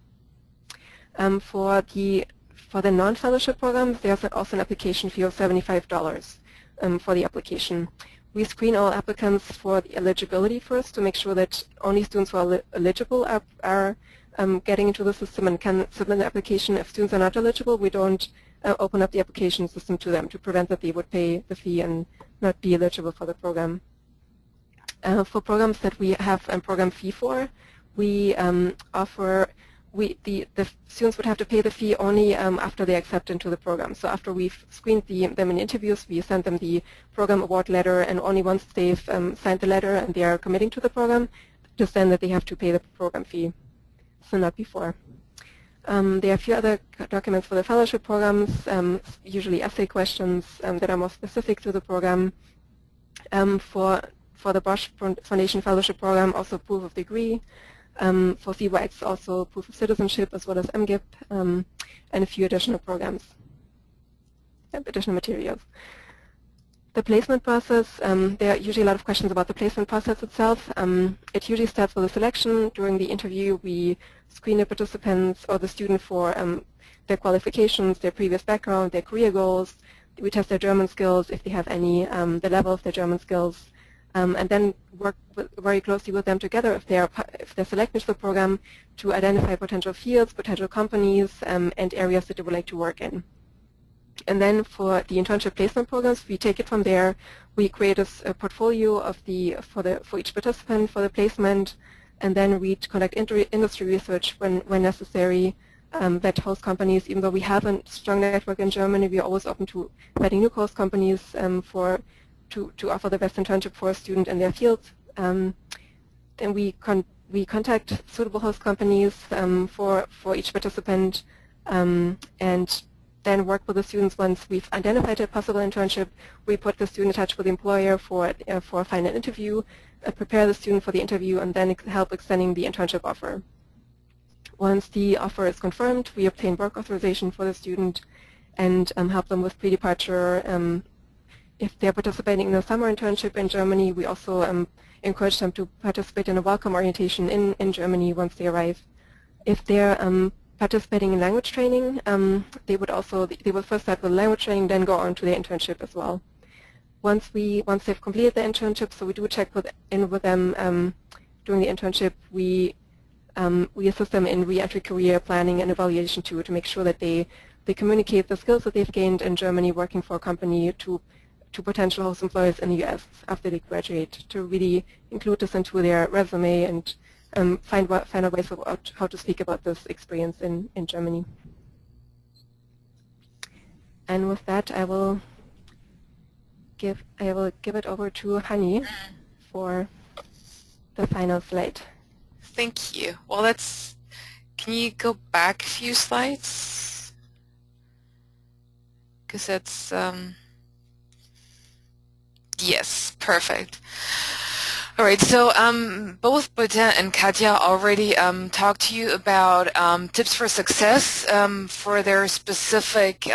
For the non-fellowship programs, there's also an application fee of $75 for the application. We screen all applicants for the eligibility first to make sure that only students who are eligible are getting into the system and can submit the application. If students are not eligible, we don't open up the application system to them to prevent that they would pay the fee and not be eligible for the program. For programs that we have a program fee for, we offer the students would have to pay the fee only after they accept into the program. So after we've screened them in interviews, we send them the program award letter, and only once they've signed the letter and they are committing to the program, just then that they have to pay the program fee, so not before. There are a few other documents for the fellowship programs, usually essay questions that are more specific to the program. For the Bosch Foundation Fellowship Program, also proof of degree. For CBYX, also proof of citizenship, as well as EMGIP, and a few additional programs, additional materials. The placement process, there are usually a lot of questions about the placement process itself. It usually starts with a selection. During the interview, we screen the participants or the student for their qualifications, their previous background, their career goals. We test their German skills, if they have any, the level of their German skills. And then work very closely with them together if they're selected for the program to identify potential fields, potential companies, and areas that they would like to work in. And then for the internship placement programs, we take it from there. We create a portfolio of for each participant for the placement, and then we conduct industry research when necessary. Vet host companies, even though we have a strong network in Germany, we are always open to vetting new host companies to offer the best internship for a student in their field. Then we contact suitable host companies for each participant, and then work with the students once we've identified a possible internship. We put the student in touch with the employer for a final interview, prepare the student for the interview, and then help extending the internship offer. Once the offer is confirmed, we obtain work authorization for the student and help them with pre-departure. If they're participating in a summer internship in Germany, we also encourage them to participate in a welcome orientation in Germany once they arrive. If they're participating in language training, they will first start with language training, then go on to their internship as well. Once they've completed the internship, so we do check in with them during the internship. We assist them in re-entry career planning and evaluation too, to make sure that they communicate the skills that they've gained in Germany working for a company to potential host employers in the US after they graduate, to really include this into their resume and find out ways about how to speak about this experience in Germany. And with that, I will give it over to Hani for the final slide. Thank you. Well, can you go back a few slides? Because that's, yes, perfect. All right, so both Britta and Katja already talked to you about tips for success for their specific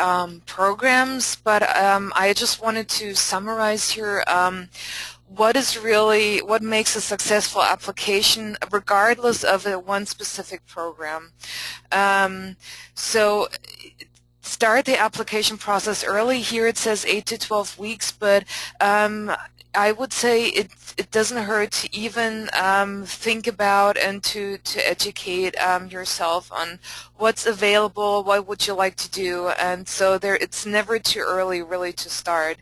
programs, but I just wanted to summarize here what makes a successful application regardless of one specific program. So start the application process early. Here it says 8 to 12 weeks, but I would say it doesn't hurt to even think about and to educate yourself on what's available, what would you like to do, and so it's never too early really to start.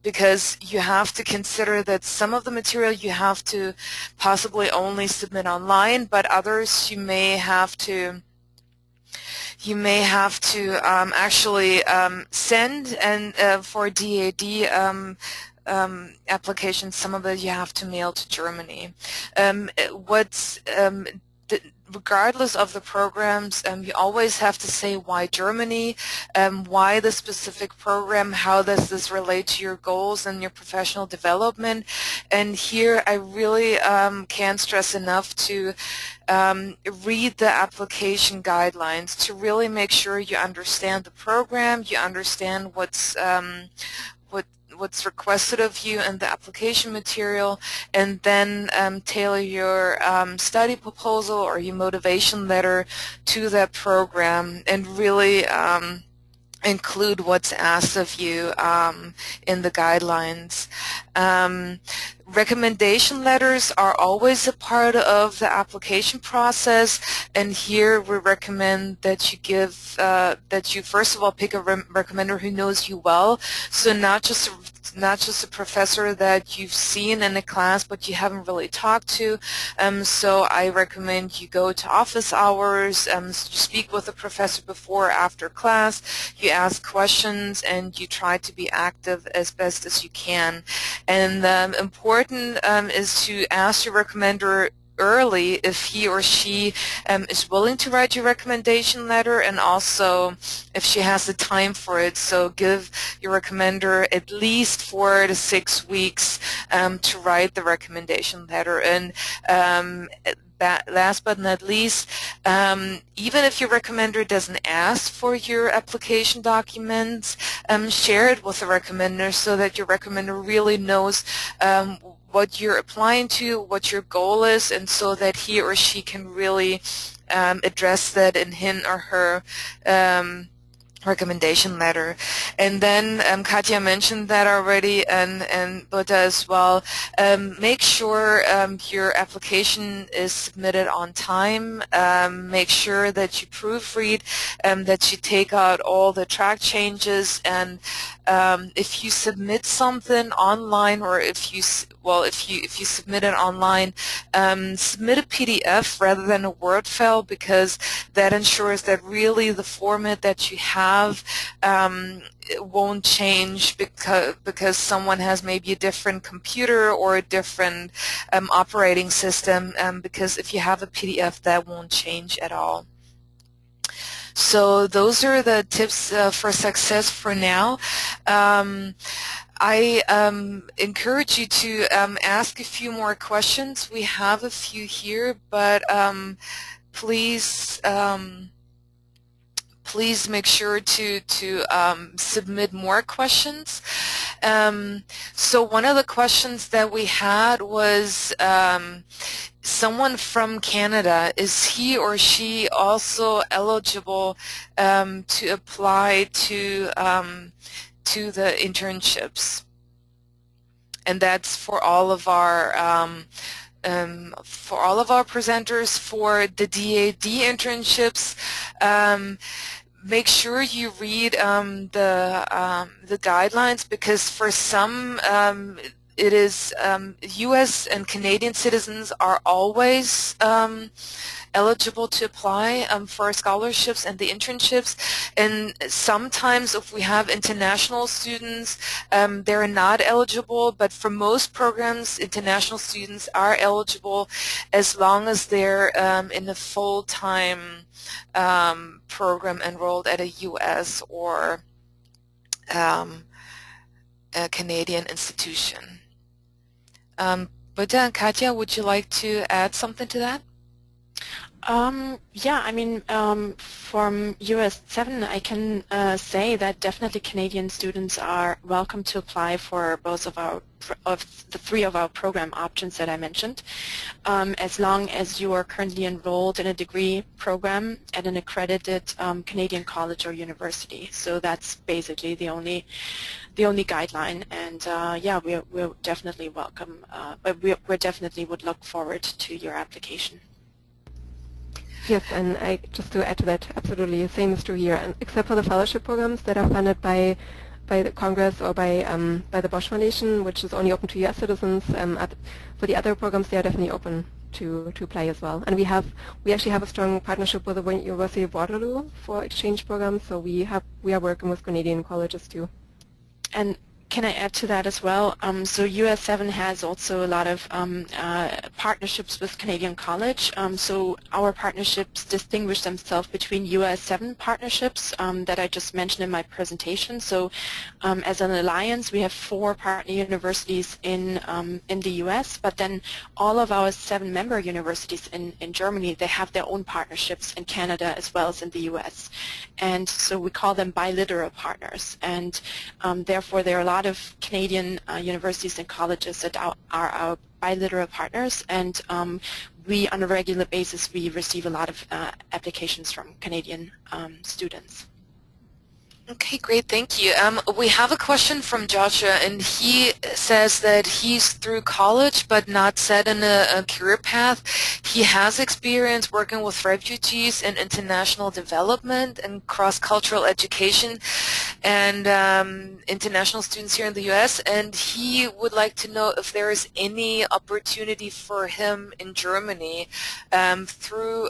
Because you have to consider that some of the material you have to possibly only submit online, but others you may have to actually send and for DAAD applications, some of it you have to mail to Germany. Regardless of the programs, you always have to say why Germany, why the specific program, how does this relate to your goals and your professional development. And here I really can't stress enough to read the application guidelines to really make sure you understand the program, you understand what's requested of you in the application material, and then tailor your study proposal or your motivation letter to that program and really include what's asked of you in the guidelines. Recommendation letters are always a part of the application process, and here we recommend that you give that you first of all pick a recommender who knows you well, so not just a professor that you've seen in a class but you haven't really talked to. So I recommend you go to office hours, speak with the professor before or after class, you ask questions, and you try to be active as best as you can. And important is to ask your recommender early if he or she is willing to write your recommendation letter, and also if she has the time for it. So give your recommender at least 4 to 6 weeks to write the recommendation letter. And last but not least, even if your recommender doesn't ask for your application documents, share it with the recommender so that your recommender really knows what you're applying to, what your goal is, and so that he or she can really address that in his or her recommendation letter. And then Katja mentioned that already, and Britta as well. Make sure your application is submitted on time. Make sure that you proofread, that you take out all the track changes, and if you submit something online, or if you submit it online, submit a PDF rather than a Word file, because that ensures that really the format that you have won't change because someone has maybe a different computer or a different operating system, because if you have a PDF, that won't change at all. So those are the tips for success for now. I encourage you to ask a few more questions. We have a few here, but please make sure to submit more questions. So one of the questions that we had was someone from Canada, is he or she also eligible to apply to the internships? And that's for all of our presenters for the DAAD internships. Make sure you read the guidelines, because for some it is U.S. and Canadian citizens are always eligible to apply for scholarships and the internships, and sometimes if we have international students, they're not eligible, but for most programs international students are eligible as long as they're in a full-time program enrolled at a U.S. or a Canadian institution. Britta and Katja, would you like to add something to that? Yeah, I mean, from UAS7, I can say that definitely Canadian students are welcome to apply for both of the 3 of our program options that I mentioned, as long as you are currently enrolled in a degree program at an accredited Canadian college or university. So that's basically the only guideline, and yeah, we're definitely welcome. But we definitely would look forward to your application. Yes, and just to add to that, absolutely, the same is true here. And except for the fellowship programs that are funded by the Congress or by the Bosch Foundation, which is only open to U.S. citizens, for the other programs, they are definitely open to apply as well. And we actually have a strong partnership with the University of Waterloo for exchange programs, so we are working with Canadian colleges too. And can I add to that as well? So UAS7 has also a lot of partnerships with Canadian College. So our partnerships distinguish themselves between UAS7 partnerships that I just mentioned in my presentation. So as an alliance, we have 4 partner universities in the US, but then all of our 7 member universities in Germany, they have their own partnerships in Canada as well as in the US. And so we call them bilateral partners. And therefore, there are a lot of Canadian universities and colleges that are our bilateral partners, and we, on a regular basis, we receive a lot of applications from Canadian students. Okay, great, thank you. We have a question from Joshua, and he says that he's through college but not set in a career path. He has experience working with refugees and international development and cross-cultural education and international students here in the U.S., and he would like to know if there is any opportunity for him in Germany through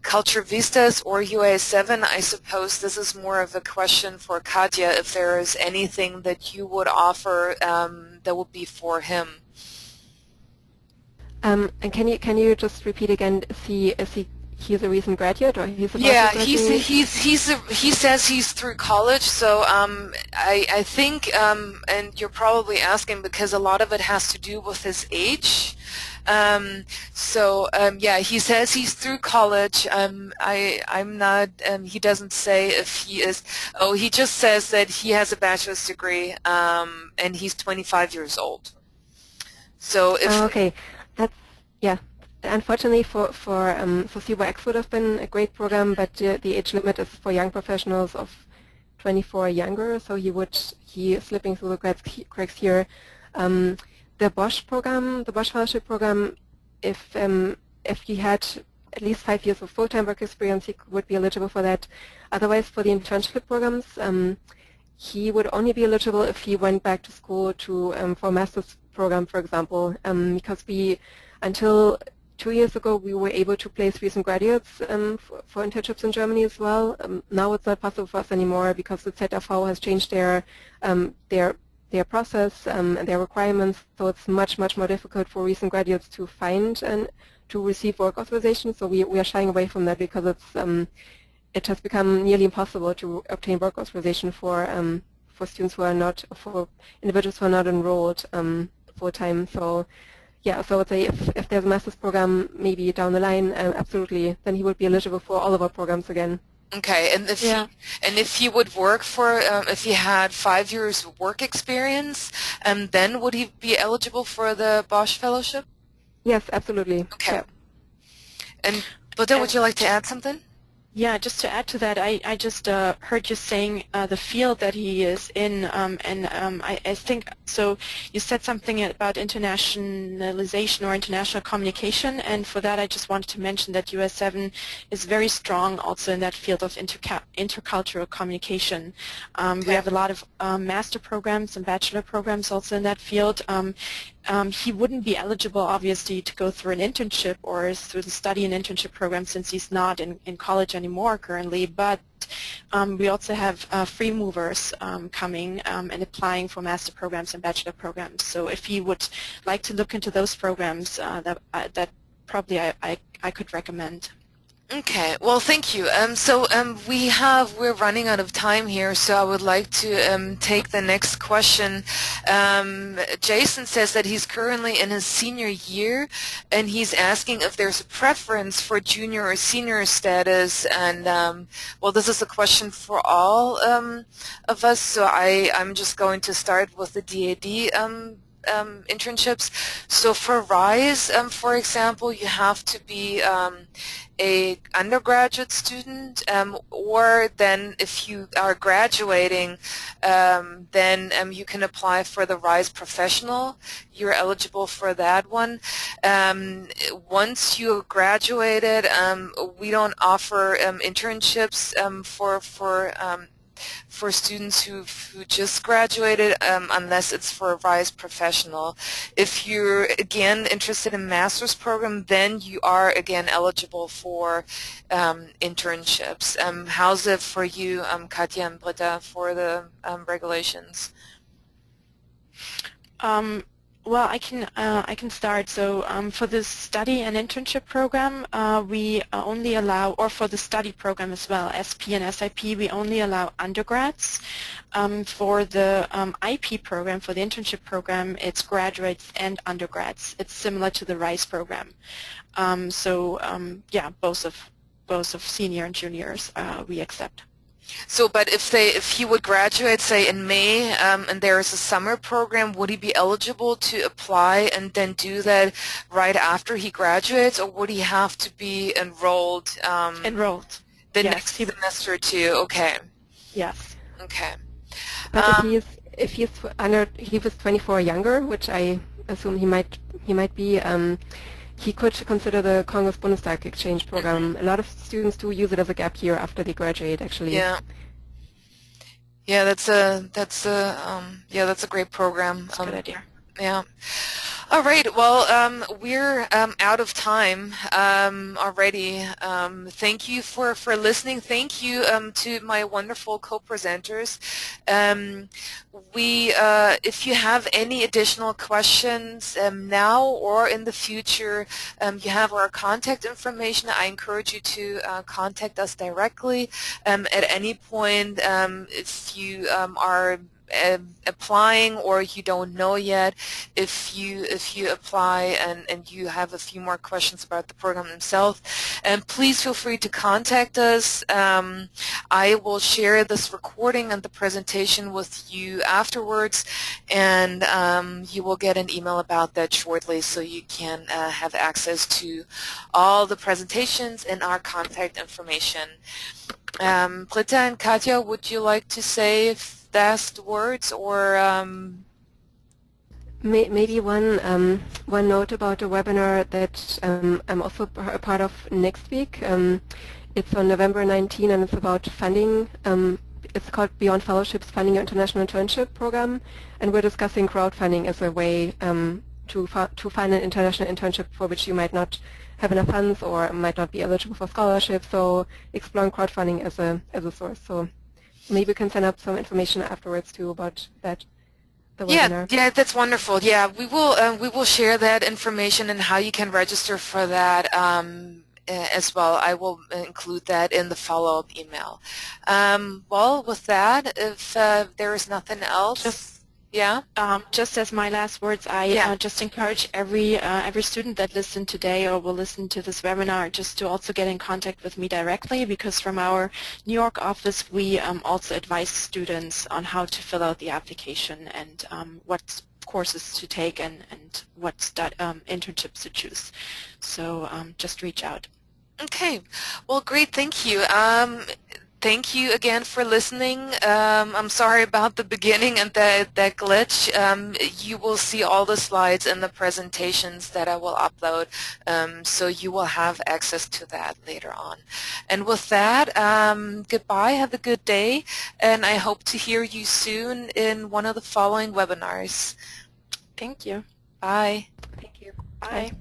Culture Vistas or UAS7. I suppose this is more of a question for Katja, if there is anything that you would offer that would be for him. And can you just repeat again? He's a recent graduate, or he's about yeah, to graduate? he says he's through college, so I think, and you're probably asking because a lot of it has to do with his age. Yeah, he says he's through college. I'm not, he doesn't say if he is, he just says that he has a bachelor's degree, and he's 25 years old. So if... okay. That's, yeah. Unfortunately for CBYX would have been a great program, but the age limit is for young professionals of 24 or younger, so he is slipping through the cracks here. The Bosch program, the Bosch fellowship program, if he had at least 5 years of full-time work experience, he would be eligible for that. Otherwise, for the internship programs, he would only be eligible if he went back to school for a master's program, for example, because until 2 years ago, we were able to place recent graduates for internships in Germany as well. Now it's not possible for us anymore because the ZFV has changed their process and their requirements, so it's much more difficult for recent graduates to find and to receive work authorization. So we are shying away from that because it has become nearly impossible to obtain work authorization for students who are not, for individuals who are not enrolled full time. So yeah, so I would say if there's a master's program maybe down the line, absolutely, then he would be eligible for all of our programs again. Okay, and if he would work for, if he had 5 years work experience, then would he be eligible for the Bosch Fellowship? Yes, absolutely. Okay. Yeah. And Britta, would you like to add something? Yeah, just to add to that, I just heard you saying the field that he is in, I think, so you said something about internationalization or international communication, and for that I just wanted to mention that UAS7 is very strong also in that field of intercultural communication. We have a lot of master programs and bachelor programs also in that field. He wouldn't be eligible, obviously, to go through an internship or through the study and internship program since he's not in college anymore currently, but we also have free movers coming and applying for master programs and bachelor programs. So if he would like to look into those programs, that probably I could recommend. Okay, well, thank you. We're running out of time here, so I would like to take the next question. Jason says that he's currently in his senior year, and he's asking if there's a preference for junior or senior status. And well, this is a question for all of us, so I'm just going to start with the DAAD internships. So for RISE, for example, you have to be a undergraduate student, or then if you are graduating, then you can apply for the RISE Professional. You're eligible for that one. Once you graduated, we don't offer internships for students who just graduated unless it's for a RISE Professional. If you're again interested in master's program, then you are again eligible for internships. How's it for you, Katja and Britta, for the regulations? Well, I can start. So for the study and internship program, we only allow, or for the study program as well, SP and SIP, we only allow undergrads. For the IP program, for the internship program, it's graduates and undergrads. It's similar to the RISE program. Yeah, both of senior and juniors we accept. So, but if he would graduate, say in May, and there is a summer program, would he be eligible to apply and then do that right after he graduates, or would he have to be enrolled? Enrolled. The yes, next semester too. Okay. Yes. Okay. But if he was 24 or younger, which I assume he might be. He could consider the Congress Bundestag exchange program. A lot of students do use it as a gap year after they graduate, actually. Yeah. Yeah, that's a great program. That's a good idea. Yeah. All right. Well, we're out of time already. Thank you for listening. Thank you to my wonderful co-presenters. If you have any additional questions now or in the future, you have our contact information. I encourage you to contact us directly at any point. If you are applying or you don't know yet, if you apply and you have a few more questions about the program themselves, please feel free to contact us. I will share this recording and the presentation with you afterwards, and you will get an email about that shortly, so you can have access to all the presentations and our contact information. Britta and Katja, would you like to say last words, or maybe one note about a webinar that I'm also a part of next week. It's on November 19, and it's about funding. It's called Beyond Fellowships, Funding Your International Internship Program, and we're discussing crowdfunding as a way to fund an international internship for which you might not have enough funds or might not be eligible for scholarships. So exploring crowdfunding as a source. So maybe we can send up some information afterwards too about that. Yeah, that's wonderful. Yeah, we will share that information and how you can register for that as well. I will include that in the follow-up email. Well, with that, if there is nothing else. Just as my last words, I just encourage every student that listened today or will listen to this webinar just to also get in contact with me directly, because from our New York office we also advise students on how to fill out the application and what courses to take and what internships to choose. So just reach out. Okay. Well, great. Thank you. Thank you again for listening. I'm sorry about the beginning and that glitch. You will see all the slides and the presentations that I will upload, so you will have access to that later on. And with that, goodbye, have a good day, and I hope to hear you soon in one of the following webinars. Thank you. Bye. Thank you. Bye.